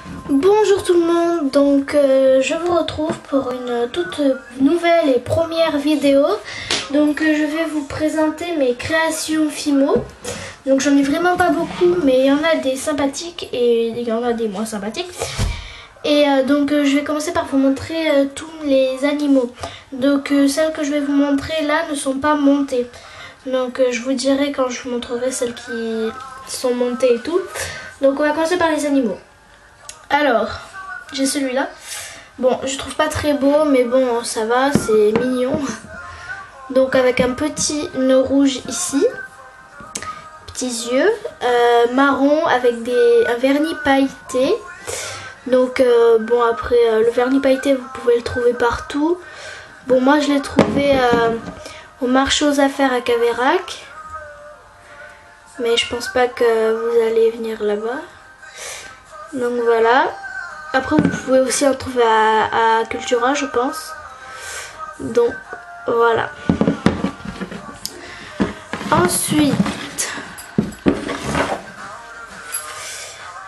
Bonjour tout le monde, donc je vous retrouve pour une toute nouvelle et première vidéo. Donc je vais vous présenter mes créations Fimo. Donc j'en ai vraiment pas beaucoup, mais il y en a des sympathiques et il y en a des moins sympathiques. Et donc je vais commencer par vous montrer tous les animaux. Donc celles que je vais vous montrer là ne sont pas montées. Donc je vous dirai quand je vous montrerai celles qui sont montées et tout. Donc on va commencer par les animaux. Alors, j'ai celui-là. Bon, je trouve pas très beau, mais bon, ça va, c'est mignon. Donc avec un petit nœud rouge ici, petits yeux, marron avec un vernis pailleté. Donc bon, après le vernis pailleté, vous pouvez le trouver partout. Bon, moi je l'ai trouvé au marché aux affaires à Caveyrac, mais je pense pas que vous allez venir là-bas. Donc voilà. Après vous pouvez aussi en trouver à Cultura, je pense. Donc voilà. Ensuite,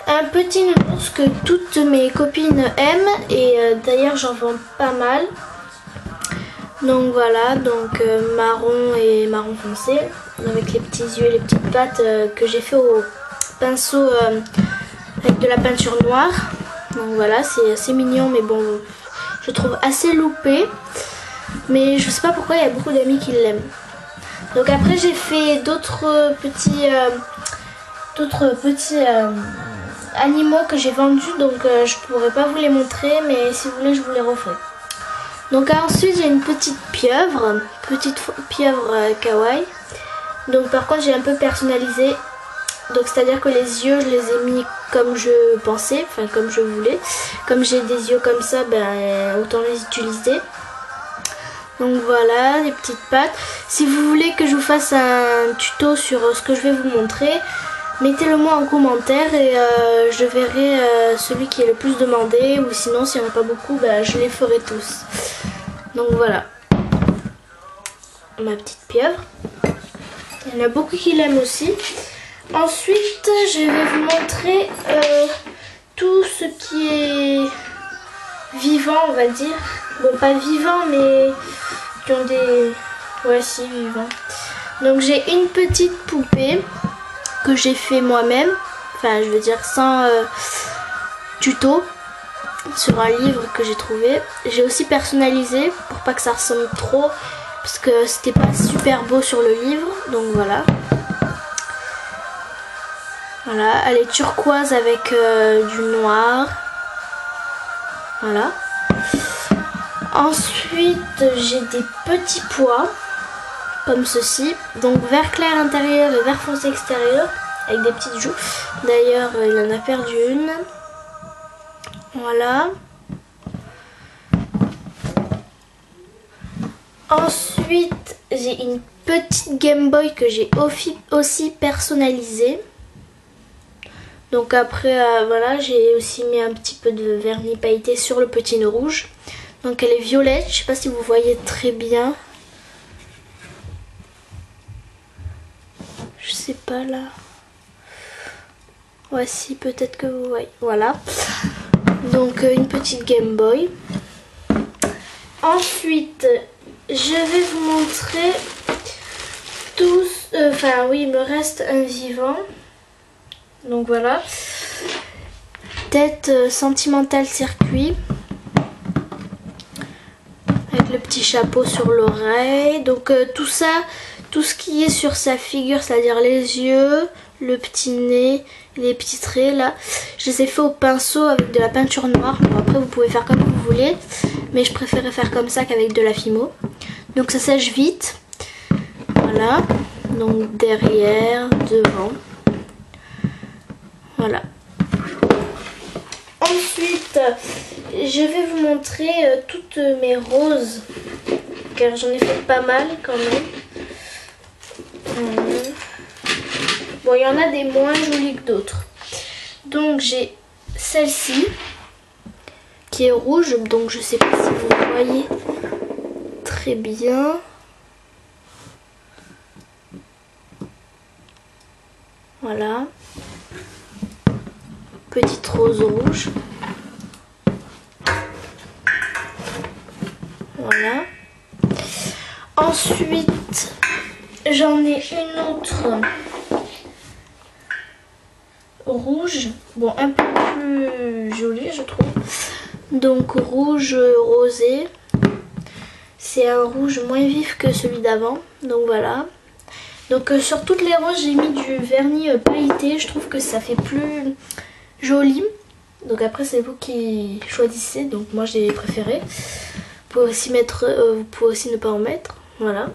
un petit nounours que toutes mes copines aiment. Et d'ailleurs j'en vends pas mal. Donc voilà, donc marron et marron foncé. Avec les petits yeux et les petites pattes que j'ai fait au pinceau avec de la peinture noire. Donc voilà, c'est assez mignon, mais bon, je trouve assez loupé. Mais je sais pas pourquoi il y a beaucoup d'amis qui l'aiment. Donc après j'ai fait d'autres petits animaux que j'ai vendus. Donc je pourrais pas vous les montrer, mais si vous voulez je vous les referai. Donc ensuite j'ai une petite pieuvre kawaii. Donc par contre j'ai un peu personnalisé. Donc c'est à dire que les yeux je les ai mis comme je pensais, enfin comme je voulais. Comme j'ai des yeux comme ça, ben autant les utiliser. Donc voilà, les petites pattes. Si vous voulez que je vous fasse un tuto sur ce que je vais vous montrer, mettez-le moi en commentaire et je verrai celui qui est le plus demandé. Ou sinon s'il n'y en a pas beaucoup, ben, je les ferai tous. Donc voilà, ma petite pieuvre. Il y en a beaucoup qui l'aiment aussi. Ensuite, je vais vous montrer tout ce qui est vivant, on va dire. Bon, pas vivant, mais qui ont des... Ouais, si, vivant. Donc, j'ai une petite poupée que j'ai fait moi-même. Enfin, je veux dire sans tuto. Sur un livre que j'ai trouvé. J'ai aussi personnalisé pour pas que ça ressemble trop. Parce que c'était pas super beau sur le livre. Donc, voilà. Voilà, elle est turquoise avec du noir. Voilà. Ensuite, j'ai des petits pois, comme ceci. Donc vert clair intérieur et vert foncé extérieur, avec des petites joues. D'ailleurs, il en a perdu une. Voilà. Ensuite, j'ai une petite Game Boy que j'ai aussi personnalisée. Donc après, voilà, j'ai aussi mis un petit peu de vernis pailleté sur le petit nœud rouge. Donc elle est violette, je sais pas si vous voyez très bien. Je sais pas là. Voici, peut-être que vous voyez. Voilà. Donc une petite Game Boy. Ensuite, je vais vous montrer tous... Enfin oui, il me reste un vivant. Donc voilà, tête sentimentale circuit avec le petit chapeau sur l'oreille. Donc tout ça, tout ce qui est sur sa figure, c'est-à-dire les yeux, le petit nez, les petits traits là, je les ai fait au pinceau avec de la peinture noire. Bon, après vous pouvez faire comme vous voulez, mais je préférais faire comme ça qu'avec de la Fimo. Donc ça sèche vite. Voilà, donc derrière, devant. Voilà. Ensuite, je vais vous montrer toutes mes roses, car j'en ai fait pas mal quand même. Bon, il y en a des moins jolies que d'autres. Donc j'ai celle-ci, qui est rouge, donc je sais pas si vous voyez très bien. Voilà. petite rose rouge. Voilà. Ensuite, j'en ai une autre rouge. Bon, un peu plus jolie, je trouve. Donc, rouge rosé. C'est un rouge moins vif que celui d'avant. Donc, voilà. Donc, sur toutes les roses, j'ai mis du vernis pailleté. Je trouve que ça fait plus joli. Donc, après, c'est vous qui choisissez. Donc, moi, j'ai préféré. Vous pouvez aussi mettre, vous pouvez aussi ne pas en mettre. Voilà.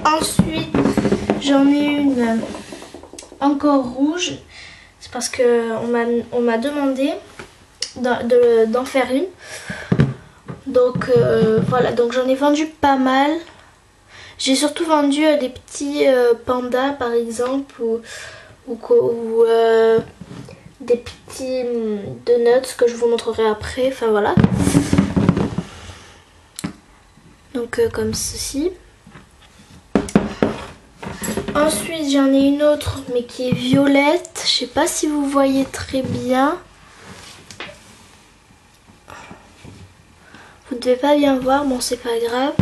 Ensuite, j'en ai une encore rouge. C'est parce que on m'a demandé d'en faire une. Donc voilà, donc j'en ai vendu pas mal. J'ai surtout vendu des petits pandas par exemple ou des petits donuts que je vous montrerai après. Enfin voilà. Donc comme ceci. Ensuite j'en ai une autre mais qui est violette. Je sais pas si vous voyez très bien. Vous ne devez pas bien voir, bon c'est pas grave.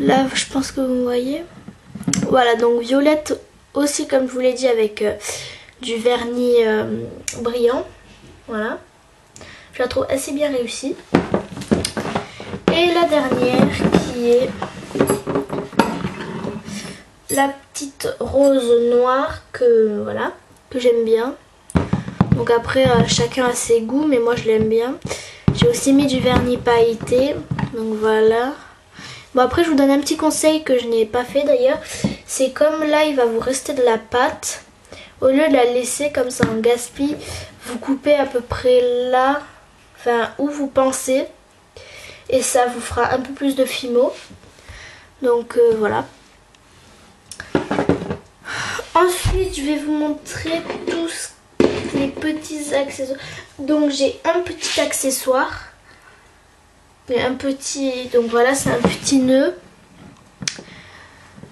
Là je pense que vous voyez. Voilà, donc violette aussi comme je vous l'ai dit avec du vernis brillant. Voilà. Je la trouve assez bien réussie. Et la dernière qui est la petite rose noire que voilà, que j'aime bien. Donc après chacun a ses goûts mais moi je l'aime bien. J'ai aussi mis du vernis pailleté. Donc voilà. Bon après je vous donne un petit conseil que je n'ai pas fait d'ailleurs. C'est comme là il va vous rester de la pâte. Au lieu de la laisser comme ça en gaspille, vous coupez à peu près là. Enfin où vous pensez. Et ça vous fera un peu plus de fimo. Donc voilà. Ensuite je vais vous montrer tous les petits accessoires. Donc j'ai un petit accessoire. Un petit. Donc voilà, c'est un petit nœud.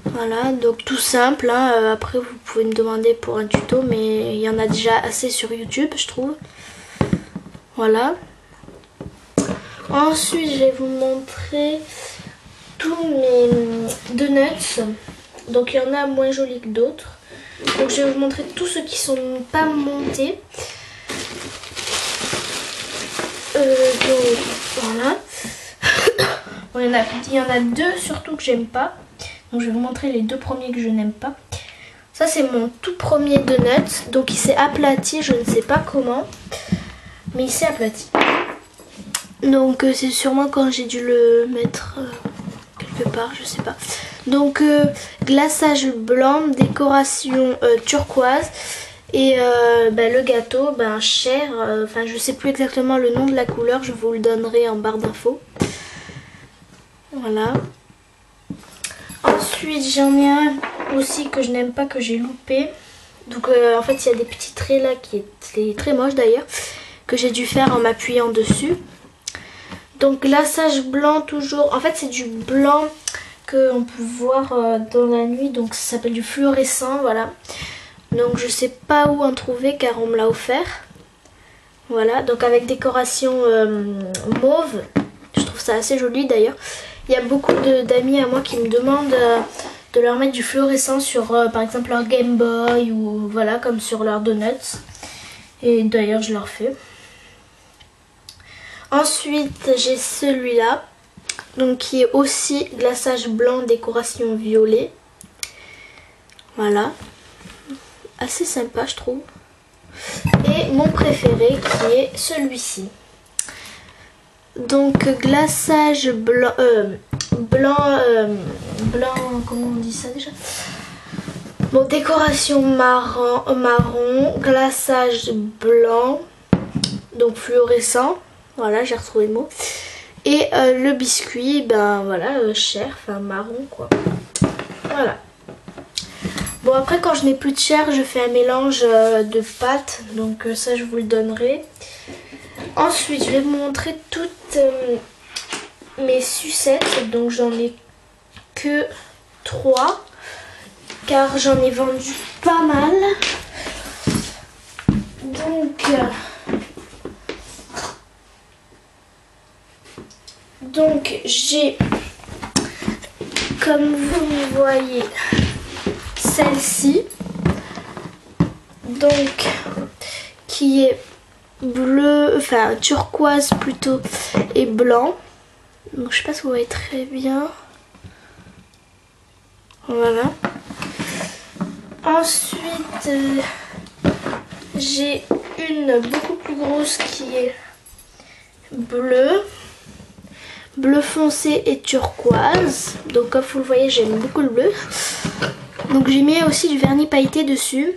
Voilà, donc tout simple. Hein. Après vous pouvez me demander pour un tuto, mais il y en a déjà assez sur YouTube, je trouve. Voilà. Ensuite, je vais vous montrer tous mes donuts. Donc il y en a moins jolis que d'autres. Donc je vais vous montrer tous ceux qui sont pas montés. Donc voilà. Bon, il y en a deux surtout que j'aime pas. Donc je vais vous montrer les deux premiers que je n'aime pas. Ça c'est mon tout premier donut. Donc il s'est aplati, je ne sais pas comment. Mais il s'est aplati. Donc c'est sûrement quand j'ai dû le mettre quelque part, je sais pas. Donc glaçage blanc, décoration turquoise. Et le gâteau, chair, enfin je sais plus exactement le nom de la couleur, je vous le donnerai en barre d'infos. Voilà. Ensuite j'en ai un aussi que je n'aime pas, que j'ai loupé. Donc en fait il y a des petits traits là qui étaient très moches d'ailleurs, que j'ai dû faire en m'appuyant dessus. Donc glaçage blanc toujours, en fait c'est du blanc qu'on peut voir dans la nuit, donc ça s'appelle du fluorescent, voilà. Donc je sais pas où en trouver car on me l'a offert. Voilà, donc avec décoration mauve. Je trouve ça assez joli d'ailleurs. Il y a beaucoup d'amis à moi qui me demandent de leur mettre du fluorescent sur par exemple leur Game Boy ou voilà, comme sur leurs donuts. Et d'ailleurs je leur fais. Ensuite j'ai celui-là, donc qui est aussi glaçage blanc, décoration violet. Voilà. Assez sympa je trouve. Et mon préféré qui est celui-ci. Donc glaçage blanc, blanc, comment on dit ça déjà? Bon, décoration marron, glaçage blanc, donc fluorescent. Voilà, j'ai retrouvé le mot. Et le biscuit, voilà, chair, enfin marron quoi. Voilà. Bon après quand je n'ai plus de chair, je fais un mélange de pâtes, donc ça je vous le donnerai. Ensuite je vais vous montrer toutes mes sucettes, donc j'en ai que 3 car j'en ai vendu pas mal. Donc j'ai, comme vous voyez, celle-ci, donc qui est bleu, enfin turquoise plutôt, et blanc. Donc je sais pas si vous voyez très bien. Voilà. Ensuite, j'ai une beaucoup plus grosse qui est bleue, bleu foncé et turquoise. Donc comme vous le voyez, j'aime beaucoup le bleu. Donc j'ai mis aussi du vernis pailleté dessus.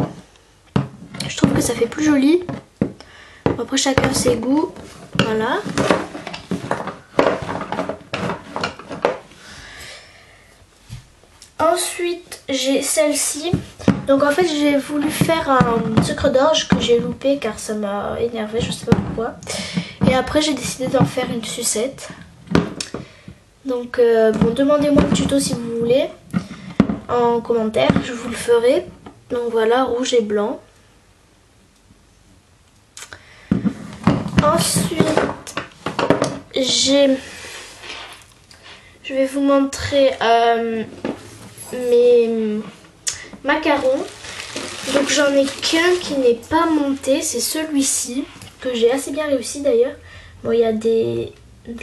Je trouve que ça fait plus joli. Après chacun ses goûts. Voilà. Ensuite j'ai celle-ci. Donc en fait j'ai voulu faire un sucre d'orge que j'ai loupé car ça m'a énervé, je sais pas pourquoi. Et après j'ai décidé d'en faire une sucette. Donc bon, demandez-moi le tuto si vous voulez en commentaire, je vous le ferai. Donc voilà, rouge et blanc. Ensuite je vais vous montrer mes macarons. Donc j'en ai qu'un qui n'est pas monté, c'est celui-ci que j'ai assez bien réussi d'ailleurs. Bon, il y a de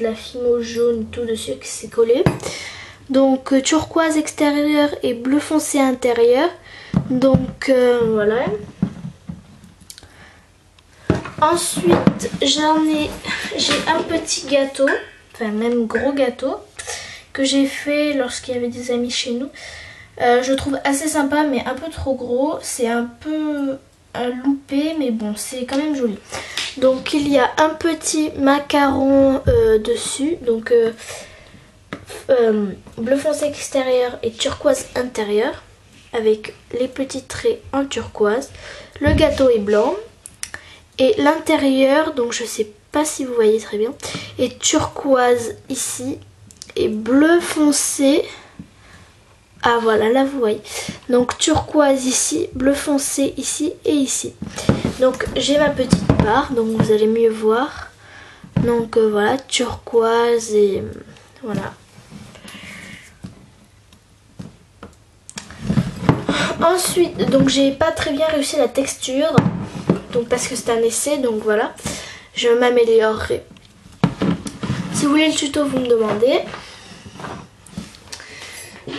la fimo jaune tout dessus qui s'est collé. Donc turquoise extérieur et bleu foncé intérieur. Donc voilà. Ensuite j'ai un petit gâteau, enfin même gros gâteau, que j'ai fait lorsqu'il y avait des amis chez nous. Je trouve assez sympa mais un peu trop gros. C'est un peu loupé mais bon, c'est quand même joli. Donc il y a un petit macaron dessus. Donc bleu foncé extérieur et turquoise intérieur. Avec les petits traits en turquoise. Le gâteau est blanc. Et l'intérieur, donc je sais pas si vous voyez très bien, est turquoise ici. Et bleu foncé. Ah voilà, là vous voyez. Donc turquoise ici, bleu foncé ici et ici. Donc j'ai ma petite part, donc vous allez mieux voir. Donc voilà, turquoise et voilà. Ensuite, donc j'ai pas très bien réussi la texture. Donc parce que c'est un essai, donc voilà. Je m'améliorerai. Si vous voulez le tuto, vous me demandez.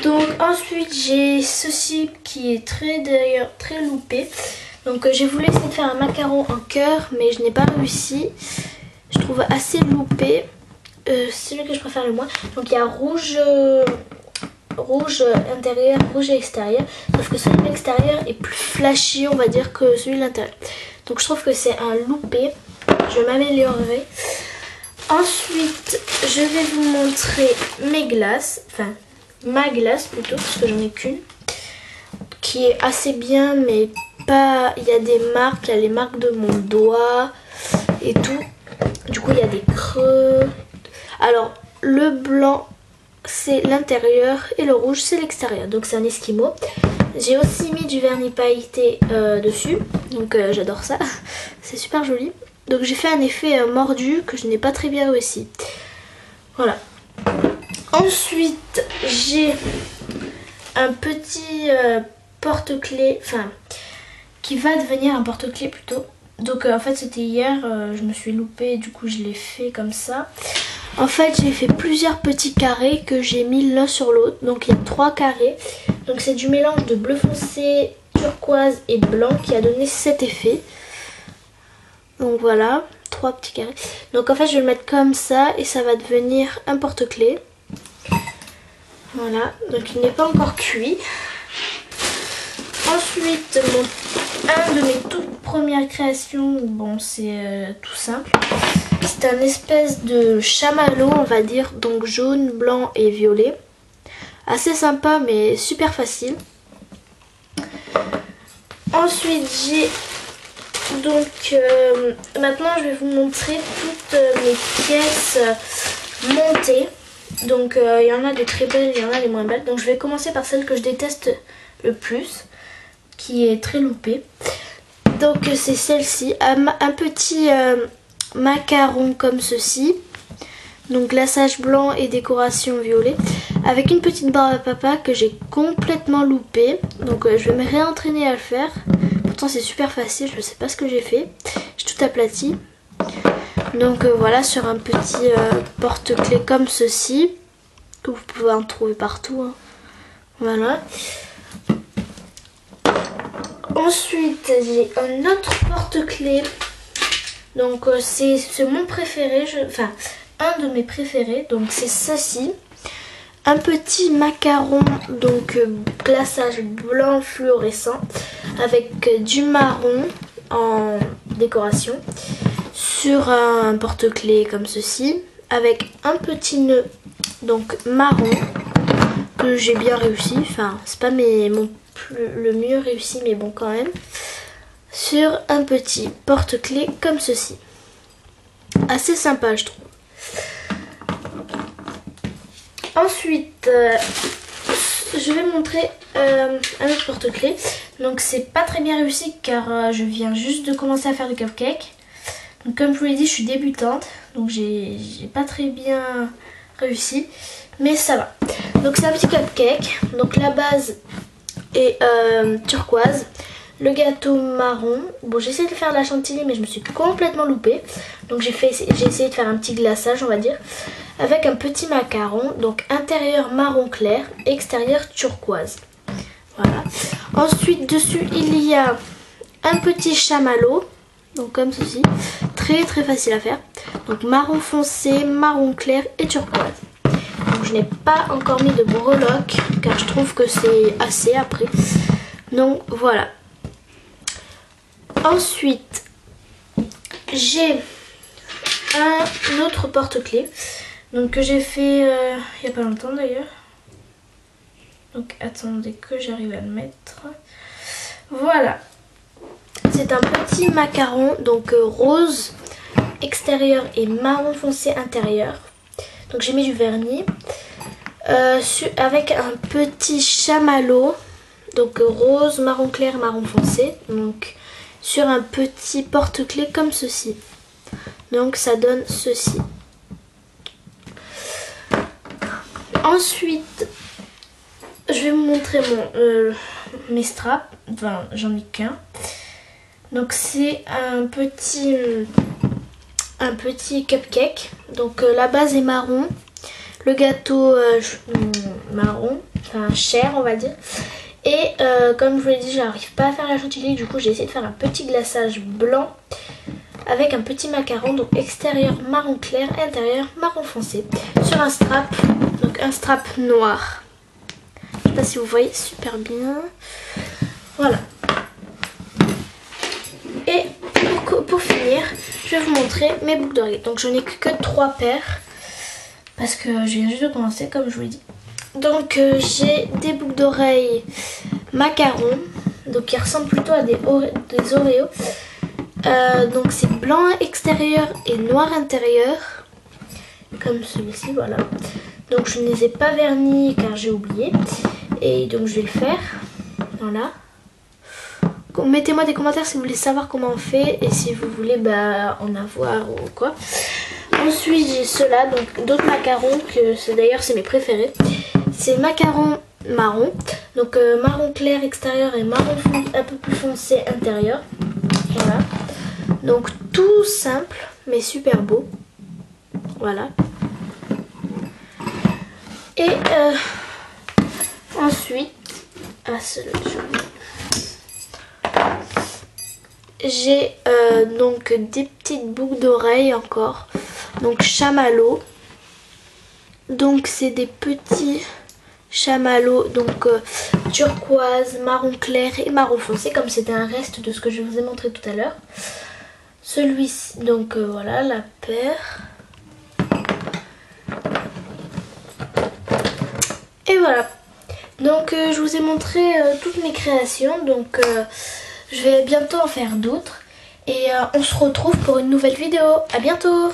Donc ensuite j'ai ceci qui est d'ailleurs très loupé. Donc j'ai voulu essayer de faire un macaron en cœur mais je n'ai pas réussi. Je trouve assez loupé. C'est celui que je préfère le moins. Donc il y a rouge intérieur, rouge extérieur. Sauf que celui de l'extérieur est plus flashy on va dire que celui de l'intérieur. Donc je trouve que c'est un loupé. Je m'améliorerai. Ensuite je vais vous montrer mes glaces. Enfin ma glace plutôt parce que j'en ai qu'une. Qui est assez bien mais pas... Il y a des marques, il y a les marques de mon doigt et tout. Du coup il y a des creux. Alors le blanc c'est l'intérieur et le rouge c'est l'extérieur. Donc c'est un esquimau. J'ai aussi mis du vernis pailleté dessus. Donc j'adore ça. C'est super joli. Donc j'ai fait un effet mordu que je n'ai pas très bien réussi. Voilà. Ensuite j'ai un petit porte-clés. Enfin qui va devenir un porte-clés plutôt. Donc en fait c'était hier. Je me suis loupée. Du coup je l'ai fait comme ça. En fait j'ai fait plusieurs petits carrés que j'ai mis l'un sur l'autre. Donc il y a 3 carrés. Donc c'est du mélange de bleu foncé, turquoise et blanc qui a donné cet effet. Donc voilà, 3 petits carrés. Donc en fait je vais le mettre comme ça et ça va devenir un porte-clés. Voilà, donc il n'est pas encore cuit. Ensuite, un de mes toutes premières créations, bon c'est tout simple. C'est un espèce de chamallow on va dire, donc jaune, blanc et violet. Assez sympa mais super facile. Ensuite j'ai donc maintenant je vais vous montrer toutes mes pièces montées. Donc il y en a des très belles, il y en a des moins belles. Donc je vais commencer par celle que je déteste le plus, qui est très loupée. donc c'est celle-ci, un petit macaron comme ceci. Donc glaçage blanc et décoration violet. Avec une petite barre à papa que j'ai complètement loupée. Donc je vais me réentraîner à le faire. Pourtant c'est super facile, je ne sais pas ce que j'ai fait. J'ai tout aplati. Donc voilà, sur un petit porte-clés comme ceci. Que vous pouvez en trouver partout. Hein. Voilà. Ensuite j'ai un autre porte-clés. Donc c'est mon préféré. Enfin, un de mes préférés. Donc c'est ceci. Un petit macaron, donc glaçage blanc fluorescent avec du marron en décoration sur un porte-clés comme ceci avec un petit nœud donc marron que j'ai bien réussi, enfin c'est pas le mieux réussi mais bon quand même, sur un petit porte-clés comme ceci. Assez sympa je trouve. Ensuite, je vais montrer un autre porte-clés. Donc c'est pas très bien réussi car je viens juste de commencer à faire du cupcake. Donc comme je vous l'ai dit, je suis débutante. Donc j'ai pas très bien réussi. Mais ça va. Donc c'est un petit cupcake. Donc la base est turquoise. Le gâteau marron. Bon, j'ai essayé de faire la chantilly mais je me suis complètement loupée. Donc j'ai essayé de faire un petit glaçage on va dire. Avec un petit macaron, donc intérieur marron clair, extérieur turquoise. Voilà. Ensuite, dessus, il y a un petit chamallow, donc comme ceci. Très très facile à faire. Donc marron foncé, marron clair et turquoise. Donc je n'ai pas encore mis de breloques, car je trouve que c'est assez après. Donc voilà. Ensuite, j'ai un autre porte-clés. Donc que j'ai fait il n'y a pas longtemps d'ailleurs. Donc attendez que j'arrive à le mettre. Voilà. C'est un petit macaron donc rose extérieur et marron foncé intérieur. Donc j'ai mis du vernis. Avec un petit chamallow. Donc rose, marron clair, marron foncé. Donc sur un petit porte-clés comme ceci. Donc ça donne ceci. Ensuite, je vais vous montrer mes straps. Enfin, j'en ai qu'un. Donc c'est un petit cupcake. Donc la base est marron. Le gâteau marron, enfin chair on va dire. Et comme je vous l'ai dit, j'arrive pas à faire la chantilly. Du coup j'ai essayé de faire un petit glaçage blanc. Avec un petit macaron, donc extérieur marron clair, intérieur marron foncé. Sur un strap, donc un strap noir. Je sais pas si vous voyez super bien. Voilà. Et pour finir, je vais vous montrer mes boucles d'oreilles. Donc je n'ai que 3 paires. Parce que je viens juste de commencer, comme je vous l'ai dit. Donc j'ai des boucles d'oreilles macaron. Donc qui ressemblent plutôt à des Oreos. Donc c'est blanc extérieur et noir intérieur. Comme celui-ci, voilà. Donc je ne les ai pas vernis car j'ai oublié. Et donc je vais le faire. Voilà. Mettez-moi des commentaires si vous voulez savoir comment on fait. Et si vous voulez en avoir ou quoi. Ensuite j'ai ceux-là, donc d'autres macarons. D'ailleurs c'est mes préférés. C'est macaron marron. Donc marron clair extérieur et marron un peu plus foncé intérieur. Voilà. Donc tout simple mais super beau. Voilà. Et ensuite, j'ai donc des petites boucles d'oreilles encore. Donc chamallow. Donc c'est des petits chamallows donc turquoise, marron clair et marron foncé, comme c'était un reste de ce que je vous ai montré tout à l'heure. Celui-ci, donc voilà la paire. Et voilà. Donc je vous ai montré toutes mes créations. Donc je vais bientôt en faire d'autres. Et on se retrouve pour une nouvelle vidéo. À bientôt!